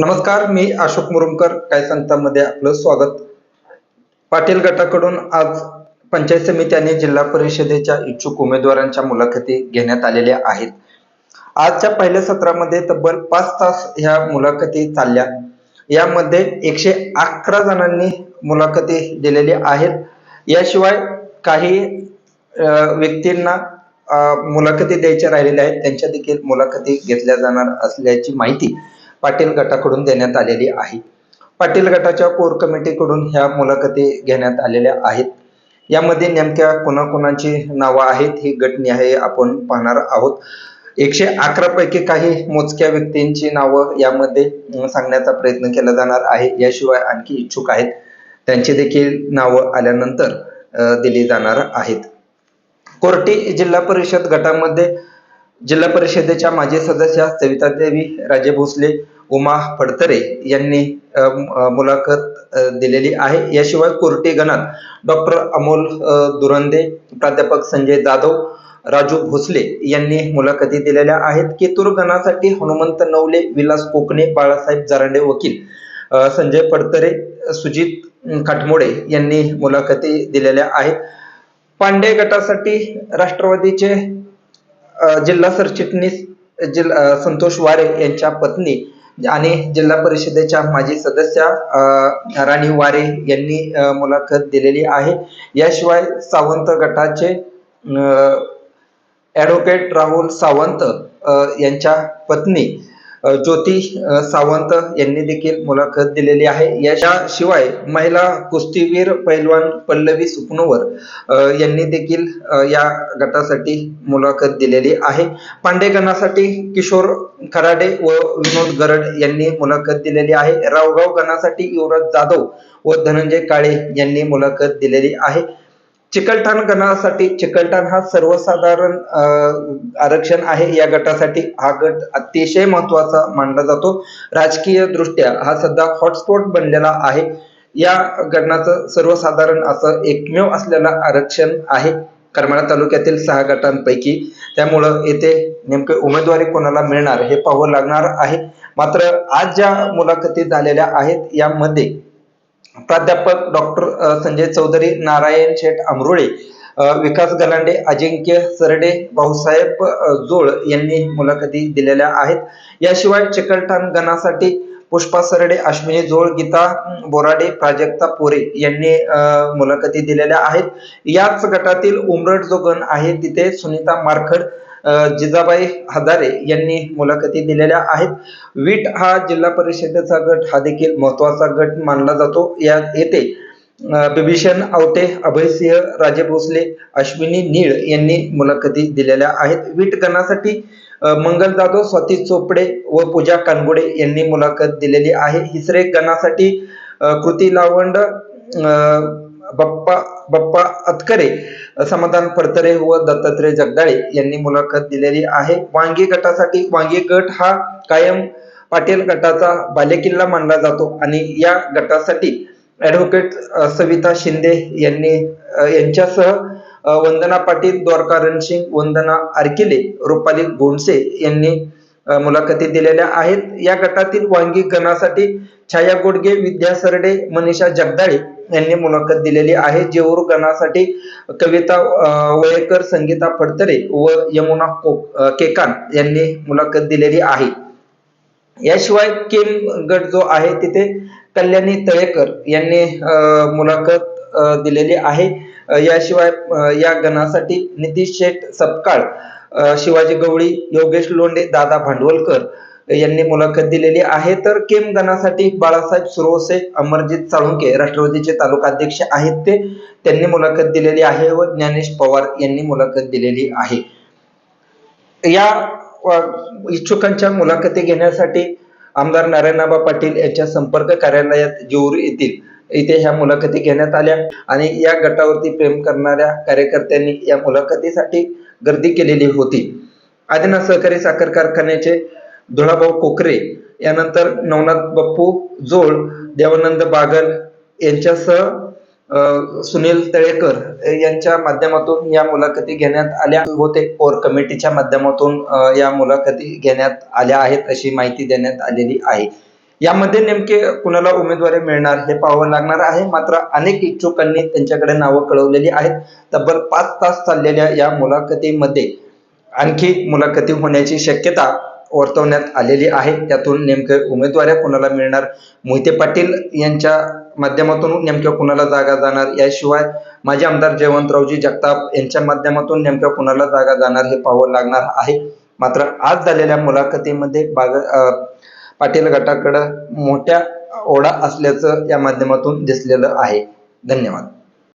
नमस्कार, मी अशोक मुरुमकर. काय सांगतामध्ये आपलं स्वागत. पाटील गटाकडून आज पंचायत समिती आणि जिल्हा परिषदेच्या इच्छुक उमेदवारांच्या मुलाखती घेण्यात आलेल्या आहेत. आजच्या पहिल्या सत्रामध्ये तब्बल 5 तास ह्या मुलाखती चालल्या. यामध्ये 111 जणांनी मुलाखती दिलेल्या आहेत. याशिवाय काही व्यक्तींना मुलाखती द्यायच्या राहिलेल्या आहेत, त्यांच्या देखील मुलाखती घेतल्या जाणार असल्याची माहिती पाटील गटाकडून देण्यात आलेली आहे. पाटील गटाच्या कोर कमिटीकडून ह्या मुलाखती घेण्यात आलेल्या आहेत. यामध्ये नेमक्या कोणाकोणाची नावं आहेत ही गटनिहाय आपण पाहणार आहोत. 111 पैकी काही मोजक्या व्यक्तींची नावं यामध्ये सांगण्याचा प्रयत्न केला जाणार आहे. याशिवाय आणखी इच्छुक आहेत, त्यांची देखील नावं आल्यानंतर दिली जाणार आहेत. कोर्टी जिल्हा परिषद गटामध्ये जिल्हा परिषदेच्या माजी सदस्या सवितादेवी राजे भोसले, उमा फडतरे यांनी मुलाखत दिलेली आहे. याशिवाय कोर्टी गणात डॉक्टर अमोल दुरंदे, प्राध्यापक संजय जाधव, राजू भोसले यांनी मुलाखती दिलेल्या आहेत. केतूर गणासाठी हनुमंत नवले, विलास कोकणे, बाळासाहेब जरांडे वकील, संजय फडतरे, सुजित काटमोडे यांनी मुलाखती दिलेल्या आहेत. पांडे गटासाठी राष्ट्रवादीचे जिल्हा सरचिटणीस संतोष वारे यांच्या पत्नी आणि जिल्हा परिषदेच्या माजी सदस्या राणी वारे यांनी मुलाखत दिलेली आहे. याशिवाय सावंत गटाचे ॲडव्होकेट राहुल सावंत यांच्या पत्नी ज्योती सावंत यांनी देखील मुलाखत दिलेली आहे. याशिवाय महिला कुस्तीवीर पैलवान पल्लवी सुपनवर यांनी देखील या गटासाठी मुलाखत दिलेली आहे. पांडे गणासाठी किशोर खराडे व विनोद गरड यांनी मुलाखत दिलेली आहे. रावगाव गणासाठी युवराज जाधव व धनंजय काळे यांनी मुलाखत दिलेली आहे. चिकलठाण गणासाठी चिकलठाण हा सर्वसाधारण आरक्षण आहे. या गटासाठी हा गट अतिशय महत्वाचा मानला जातो. राजकीय दृष्ट्या हा सध्या हॉटस्पॉट बनलेला आहे. या गणाचं सर्वसाधारण असं एकमेव असलेलं आरक्षण आहे करमाळा तालुक्यातील 6 गटांपैकी. त्यामुळं येथे नेमके उमेदवारी कोणाला मिळणार हे पाहावं लागणार आहे. मात्र आज ज्या मुलाखती झालेल्या आहेत यामध्ये प्राध्यापक डॉक्टर संजय चौधरी, नारायण शेठ अमरुळे, विकास गलांडे, अजिंक्य सरडे, भाऊसाहेब जोळ यांनी मुलाखती दिलेल्या आहेत. याशिवाय चिकलठाण गणासाठी पुष्पा सरडे, अश्विनी जोळ, गीता बोराडे, प्राजक्ता पोरे यांनी मुलाखती दिलेल्या आहेत. याच गटातील उमरट जो गण आहे तिथे सुनीता मारखड, जिजाबाई हजारे यांनी मुलाखती दिलेल्या आहेत. वीट हा जिल्हा परिषदेचा गट हा देखील महत्वाचा गट मानला जातो. येथे बिभीषण आवटे, अभयसिंह राजे भोसले, अश्विनी नीळ यांनी मुलाखती दिलेल्या आहेत. वीट गणासाठी मंगल जाधव, स्वाती चोपडे व पूजा कानगुडे यांनी मुलाखत दिलेली आहे. हिसरे गणासाठी कृती लावंड, बप्पा अतकरे, समाधान फडतरे व दत्तात्रय जगदाळे यांनी मुलाखत दिलेली आहे. वांगी गटासाठी वांगी गट हा कायम पाटील गटाचा बालेकिल्ला मानला जातो आणि या गटासाठी ॲडव्होकेट सविता शिंदे यांच्यासह वंदना पाटील, द्वारका रणसिंग, वंदना आरकिले, रुपाली गोंडसे यांनी मुलाखती दिलेल्या आहेत. या गटातील वांगी गणासाठी छाया गोडगे, विद्या सरडे, मनीषा जगदाळे यांनी मुलाखत दिलेली आहे. जेऊर गणासाठी कविता वयेकर, संगीता फडतरे व यमुना केकान यांनी मुलाखत दिलेली आहे. याशिवाय केम गट जो आहे तिथे कल्याणी तळेकर यांनी मुलाखत दिलेली आहे. याशिवाय या गणासाठी नितीश शेठ सपकाळ, शिवाजी गवळी, योगेश लोंढे, दादा भांडवलकर यांनी मुलाखत दिलेली आहे. तर केम गणासाठी बाळासाहेब सुरवसे, अमरजित साळुंके राष्ट्रवादीचे तालुकाध्यक्ष आहेत त्यांनी मुलाखत दिलेली आहे व ज्ञानेश पवार यांनी मुलाखत दिलेली आहे. या इच्छुकांच्या मुलाखती घेण्यासाठी आमदार नारायणआबा पाटील यांच्या संपर्क कार्यालयात जेऊर इथे ह्या मुलाखती घेण्यात आल्या आणि या गटावरती प्रेम करणाऱ्या कार्यकर्त्यांनी या मुलाखतीसाठी गर्दी केलेली होती. आदिनाथ सहकारी साखर कारखान्याचे धुळाभाऊ कोकरे, यानंतर नवनाथ बाप्पू जोळ, देवानंद बागल यांच्यासह सुनील तळेकर यांच्या माध्यमातून या मुलाखती घेण्यात आल्या होते. कोर कमिटीच्या माध्यमातून या मुलाखती घेण्यात आल्या आहेत अशी माहिती देण्यात आलेली आहे. यामध्ये नेमके कुणाला उमेदवारी मिळणार हे पाहावं लागणार आहे. मात्र अनेक इच्छुकांनी त्यांच्याकडे नावं कळवलेली आहेत. तब्बल 5 तास चाललेल्या या मुलाखतीमध्ये आणखी मुलाखती होण्याची शक्यता वर्तवण्यात आलेली आहे. त्यातून नेमके उमेदवाऱ्या कुणाला मिळणार, मोहिते पाटील यांच्या माध्यमातून नेमक्या कुणाला जागा जाणार, याशिवाय माजी आमदार जयवंतरावजी जगताप यांच्या माध्यमातून नेमक्या कुणाला जागा जाणार हे पाहावं लागणार आहे. मात्र आज झालेल्या मुलाखतीमध्ये पाटील गटाकडे मोठ्या ओढा असल्याचं या माध्यमातून दिसलेलं आहे. धन्यवाद.